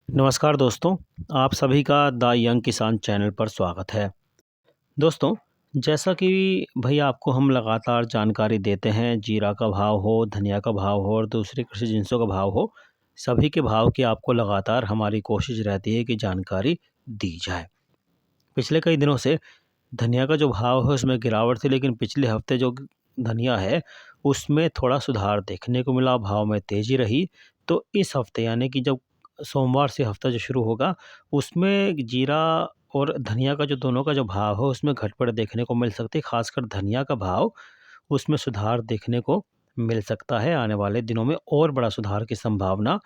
नमस्कार दोस्तों, आप सभी का द यंग किसान चैनल पर स्वागत है। दोस्तों, जैसा कि भई आपको हम लगातार जानकारी देते हैं, जीरा का भाव हो, धनिया का भाव हो और दूसरी कृषि जिनसों का भाव हो, सभी के भाव की आपको लगातार हमारी कोशिश रहती है कि जानकारी दी जाए। पिछले कई दिनों से धनिया का जो भाव है उसमें गिरावट थी, लेकिन पिछले हफ्ते जो धनिया है उसमें थोड़ा सुधार देखने को मिला, भाव में तेज़ी रही। तो इस हफ्ते यानी कि जब सोमवार से हफ्ता जो शुरू होगा उसमें जीरा और धनिया का जो दोनों का जो भाव है उसमें घटबढ़ देखने को मिल सकती है। ख़ासकर धनिया का भाव उसमें सुधार देखने को मिल सकता है आने वाले दिनों में, और बड़ा सुधार की संभावना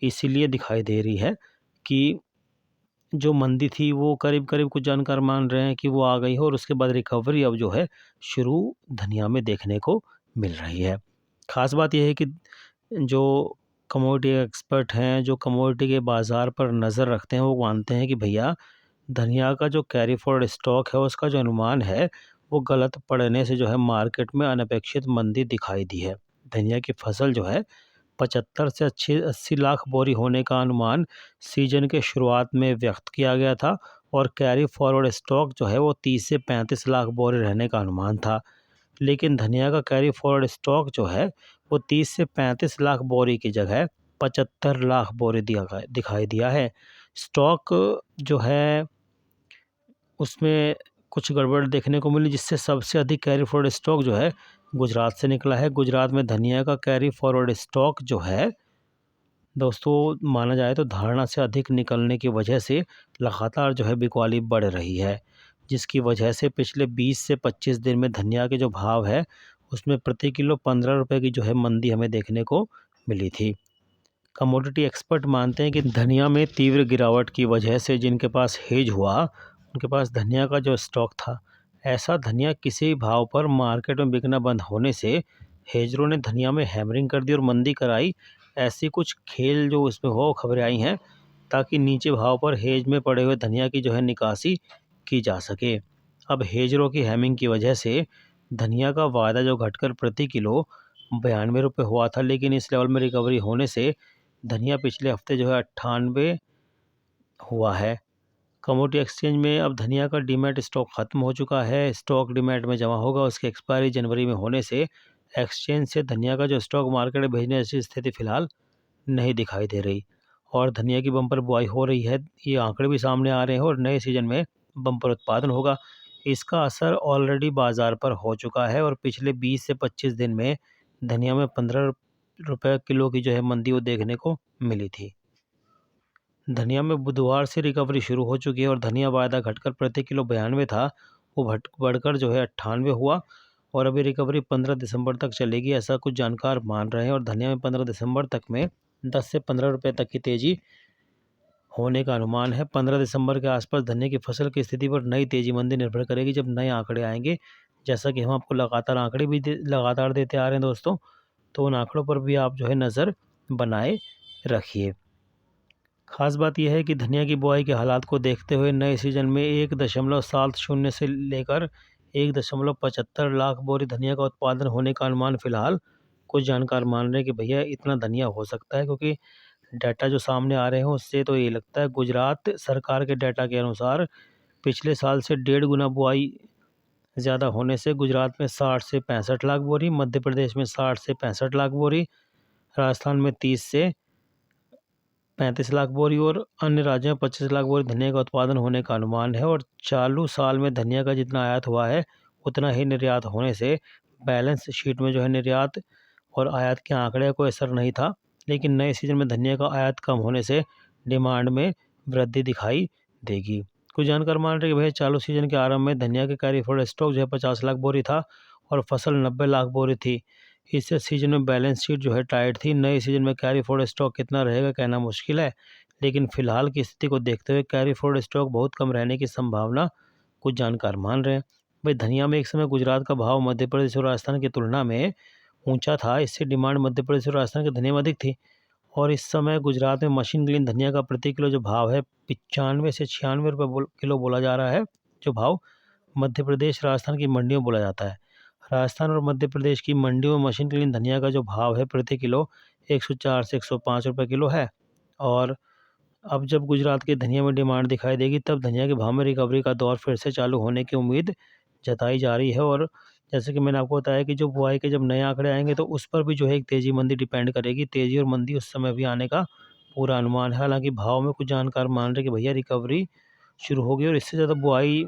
इसीलिए दिखाई दे रही है कि जो मंदी थी वो करीब-करीब कुछ जानकार मान रहे हैं कि वो आ गई है और उसके बाद रिकवरी अब जो है शुरू धनिया में देखने को मिल रही है। ख़ास बात ये है कि जो कमोडिटी एक्सपर्ट हैं, जो कमोडिटी के बाज़ार पर नज़र रखते हैं, वो मानते हैं कि भैया धनिया का जो कैरी फॉरवर्ड स्टॉक है उसका जो अनुमान है वो गलत पड़ने से जो है मार्केट में अनपेक्षित मंदी दिखाई दी है। धनिया की फसल जो है 75 से अच्छी 80 लाख बोरी होने का अनुमान सीजन के शुरुआत में व्यक्त किया गया था और कैरी फॉरवर्ड स्टॉक जो है वो 30 से 35 लाख बोरी रहने का अनुमान था। लेकिन धनिया का कैरी फॉरवर्ड स्टॉक जो है वो 30 से 35 लाख बोरी की जगह 75 लाख बोरी दिखाई दिया है। स्टॉक जो है उसमें कुछ गड़बड़ देखने को मिली, जिससे सबसे अधिक कैरी फॉरवर्ड स्टॉक जो है गुजरात से निकला है। गुजरात में धनिया का कैरी फॉरवर्ड स्टॉक जो है दोस्तों माना जाए तो धारणा से अधिक निकलने की वजह से लगातार जो है बिकवाली बढ़ रही है, जिसकी वजह से पिछले 20 से 25 दिन में धनिया के जो भाव है उसमें प्रति किलो 15 रुपये की जो है मंदी हमें देखने को मिली थी। कमोडिटी एक्सपर्ट मानते हैं कि धनिया में तीव्र गिरावट की वजह से जिनके पास हेज हुआ उनके पास धनिया का जो स्टॉक था, ऐसा धनिया किसी भी भाव पर मार्केट में बिकना बंद होने से हेजरों ने धनिया में हैमरिंग कर दी और मंदी कराई। ऐसी कुछ खेल जो उसमें हो खबरें आई हैं ताकि नीचे भाव पर हेज में पड़े हुए धनिया की जो है निकासी की जा सके। अब हेजरों की हैमिंग की वजह से धनिया का वायदा जो घटकर प्रति किलो 92 रुपये हुआ था, लेकिन इस लेवल में रिकवरी होने से धनिया पिछले हफ्ते जो है 98 हुआ है। कमोडिटी एक्सचेंज में अब धनिया का डीमैट स्टॉक ख़त्म हो चुका है। स्टॉक डीमैट में जमा होगा, उसकी एक्सपायरी जनवरी में होने से एक्सचेंज से धनिया का जो स्टॉक मार्केट में भेजने जैसी स्थिति फ़िलहाल नहीं दिखाई दे रही और धनिया की बम्पर बुआई हो रही है। ये आंकड़े भी सामने आ रहे हैं और नए सीजन में बम्पर उत्पादन होगा। इसका असर ऑलरेडी बाज़ार पर हो चुका है और पिछले 20 से 25 दिन में धनिया में 15 रुपये किलो की जो है मंदी वो देखने को मिली थी। धनिया में बुधवार से रिकवरी शुरू हो चुकी है और धनिया वायदा घटकर प्रति किलो 92 था, वो बढ़कर जो है 98 हुआ और अभी रिकवरी 15 दिसंबर तक चलेगी, ऐसा कुछ जानकार मान रहे हैं। और धनिया में 15 दिसंबर तक में 10 से 15 रुपये तक की तेज़ी होने का अनुमान है। 15 दिसंबर के आसपास धनिया की फसल की स्थिति पर नई तेज़ी मंदी निर्भर करेगी जब नए आंकड़े आएंगे। जैसा कि हम आपको लगातार आंकड़े भी लगातार देते आ रहे हैं दोस्तों, तो उन आंकड़ों पर भी आप जो है नज़र बनाए रखिए। खास बात यह है कि धनिया की बुआई के हालात को देखते हुए नए सीजन में 1.70 से लेकर 1.75 लाख बोरी धनिया का उत्पादन होने का अनुमान फिलहाल कुछ जानकार मान रहे हैं कि भैया इतना धनिया हो सकता है, क्योंकि डाटा जो सामने आ रहे हैं उससे तो ये लगता है। गुजरात सरकार के डाटा के अनुसार पिछले साल से 1.5 गुना बुआई ज़्यादा होने से गुजरात में 60 से 65 लाख बोरी, मध्य प्रदेश में 60 से 65 लाख बोरी, राजस्थान में 30 से 35 लाख बोरी और अन्य राज्यों में 25 लाख बोरी धनिया का उत्पादन होने का अनुमान है। और चालू साल में धनिया का जितना आयात हुआ है उतना ही निर्यात होने से बैलेंस शीट में जो है निर्यात और आयात के आंकड़े का कोई असर नहीं था। लेकिन नए सीजन में धनिया का आयात कम होने से डिमांड में वृद्धि दिखाई देगी। कुछ जानकार मान रहे हैं कि भैया चालू सीजन के आरंभ में धनिया के कैरी फॉरवर्ड स्टॉक जो है 50 लाख बोरी था और फसल 90 लाख बोरी थी। इससे सीजन में बैलेंस शीट जो है टाइट थी। नए सीजन में कैरी फॉरवर्ड स्टॉक कितना रहेगा कहना मुश्किल है, लेकिन फिलहाल की स्थिति को देखते हुए कैरी फॉरवर्ड स्टॉक बहुत कम रहने की संभावना कुछ जानकार मान रहे हैं। भाई धनिया में एक समय गुजरात का भाव मध्य प्रदेश और राजस्थान की तुलना में ऊंचा था, इससे डिमांड मध्य प्रदेश और राजस्थान के धनिया में अधिक थी। और इस समय गुजरात में मशीन ग्रीन धनिया का प्रति किलो जो भाव है 95 से 96 रुपये किलो बोला जा रहा है, जो भाव मध्य प्रदेश राजस्थान की मंडियों में बोला जाता है। राजस्थान और मध्य प्रदेश की मंडियों में मशीन क्लीन धनिया का जो भाव है प्रति किलो 104 से 105 रुपये किलो है और अब जब गुजरात के धनिया में डिमांड दिखाई देगी तब धनिया के भाव में रिकवरी का दौर फिर से चालू होने की उम्मीद जताई जा रही है। और जैसे कि मैंने आपको बताया कि जो बुआई के जब नए आंकड़े आएंगे तो उस पर भी जो है एक तेज़ी मंदी डिपेंड करेगी। तेज़ी और मंदी उस समय भी आने का पूरा अनुमान है। हालांकि भाव में कुछ जानकार मान रहे कि भैया रिकवरी शुरू होगी और इससे ज़्यादा बुआई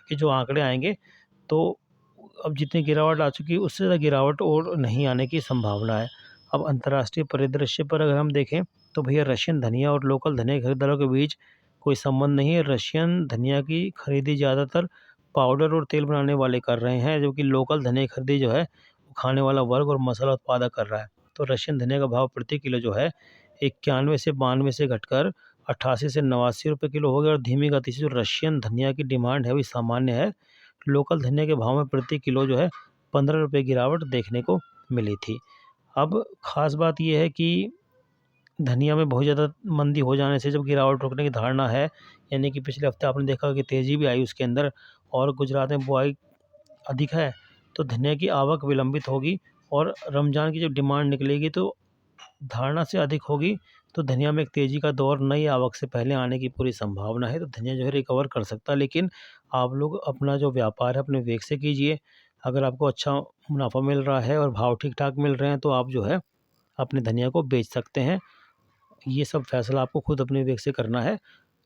के जो आंकड़े आएंगे तो अब जितनी गिरावट आ चुकी है उससे ज़्यादा गिरावट और नहीं आने की संभावना है। अब अंतर्राष्ट्रीय परिदृश्य पर अगर हम देखें तो भैया रशियन धनिया और लोकल धनिया खरीदारों के बीच कोई संबंध नहीं है। रशियन धनिया की खरीदी ज़्यादातर पाउडर और तेल बनाने वाले कर रहे हैं, जबकि लोकल धनिया की खरीदी जो है वो खाने वाला वर्ग और मसाला उत्पादक कर रहा है। तो रशियन धनिया का भाव प्रति किलो जो है 91 से 92 से घटकर 88 से 89 रुपये किलो हो गया। और धीमी गति से जो रशियन धनिया की डिमांड है वही सामान्य है। लोकल धनिया के भाव में प्रति किलो जो है 15 रुपये गिरावट देखने को मिली थी। अब ख़ास बात यह है कि धनिया में बहुत ज़्यादा मंदी हो जाने से जब गिरावट रुकने की धारणा है, यानी कि पिछले हफ्ते आपने देखा कि तेज़ी भी आई उसके अंदर और गुजरात में बुआई अधिक है, तो धनिया की आवक विलंबित होगी और रमज़ान की जब डिमांड निकलेगी तो धारणा से अधिक होगी। तो धनिया में एक तेज़ी का दौर नई आवक से पहले आने की पूरी संभावना है। तो धनिया जो है रिकवर कर सकता है, लेकिन आप लोग अपना जो व्यापार है अपने वेग से कीजिए। अगर आपको अच्छा मुनाफा मिल रहा है और भाव ठीक ठाक मिल रहे हैं तो आप जो है अपने धनिया को बेच सकते हैं। ये सब फैसला आपको खुद अपने विवेक से करना है।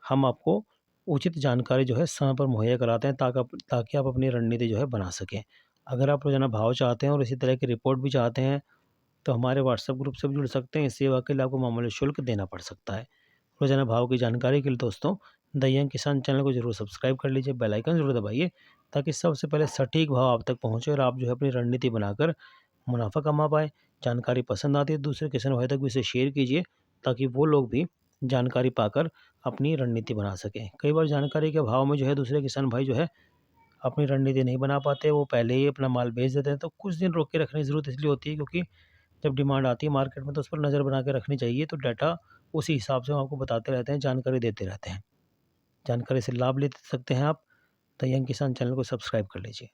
हम आपको उचित जानकारी जो है समय पर मुहैया कराते हैं ताकि आप अपनी रणनीति जो है बना सकें। अगर आप रोज़ाना भाव चाहते हैं और इसी तरह की रिपोर्ट भी चाहते हैं तो हमारे व्हाट्सएप ग्रुप से भी जुड़ सकते हैं। इस सेवा के लिए आपको मामूली शुल्क देना पड़ सकता है। रोज़ाना भाव की जानकारी के लिए दोस्तों द यंग किसान चैनल को जरूर सब्सक्राइब कर लीजिए, बेल आइकन जरूर दबाइए ताकि सबसे पहले सटीक भाव आप तक पहुँचे और आप जो है अपनी रणनीति बनाकर मुनाफा कमा पाएँ। जानकारी पसंद आती है दूसरे किसान भाई तक भी इसे शेयर कीजिए ताकि वो लोग भी जानकारी पाकर अपनी रणनीति बना सकें। कई बार जानकारी के अभाव में जो है दूसरे किसान भाई जो है अपनी रणनीति नहीं बना पाते, वो पहले ही अपना माल बेच देते हैं। तो कुछ दिन रोक के रखने की ज़रूरत इसलिए होती है क्योंकि जब डिमांड आती है मार्केट में तो उस पर नज़र बना के रखनी चाहिए। तो डाटा उसी हिसाब से हम आपको बताते रहते हैं, जानकारी देते रहते हैं। जानकारी से लाभ ले सकते हैं आप। द यंग किसान चैनल को सब्सक्राइब कर लीजिए।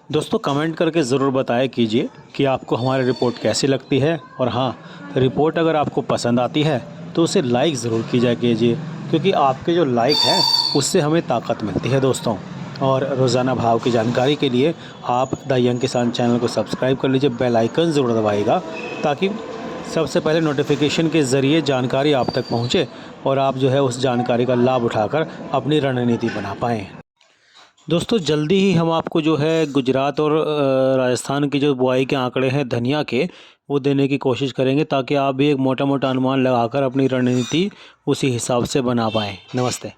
दोस्तों कमेंट करके ज़रूर बताया कीजिए कि आपको हमारी रिपोर्ट कैसी लगती है, और हाँ, रिपोर्ट अगर आपको पसंद आती है तो उसे लाइक ज़रूर कीजिए क्योंकि आपके जो लाइक हैं उससे हमें ताकत मिलती है दोस्तों। और रोज़ाना भाव की जानकारी के लिए आप द यंग किसान चैनल को सब्सक्राइब कर लीजिए, बेल आइकन ज़रूर दबाइएगा ताकि सबसे पहले नोटिफिकेशन के ज़रिए जानकारी आप तक पहुँचे और आप जो है उस जानकारी का लाभ उठाकर अपनी रणनीति बना पाएँ। दोस्तों जल्दी ही हम आपको जो है गुजरात और राजस्थान की जो बुआई के आंकड़े हैं धनिया के वो देने की कोशिश करेंगे ताकि आप भी एक मोटा मोटा अनुमान लगाकर अपनी रणनीति उसी हिसाब से बना पाएँ। नमस्ते।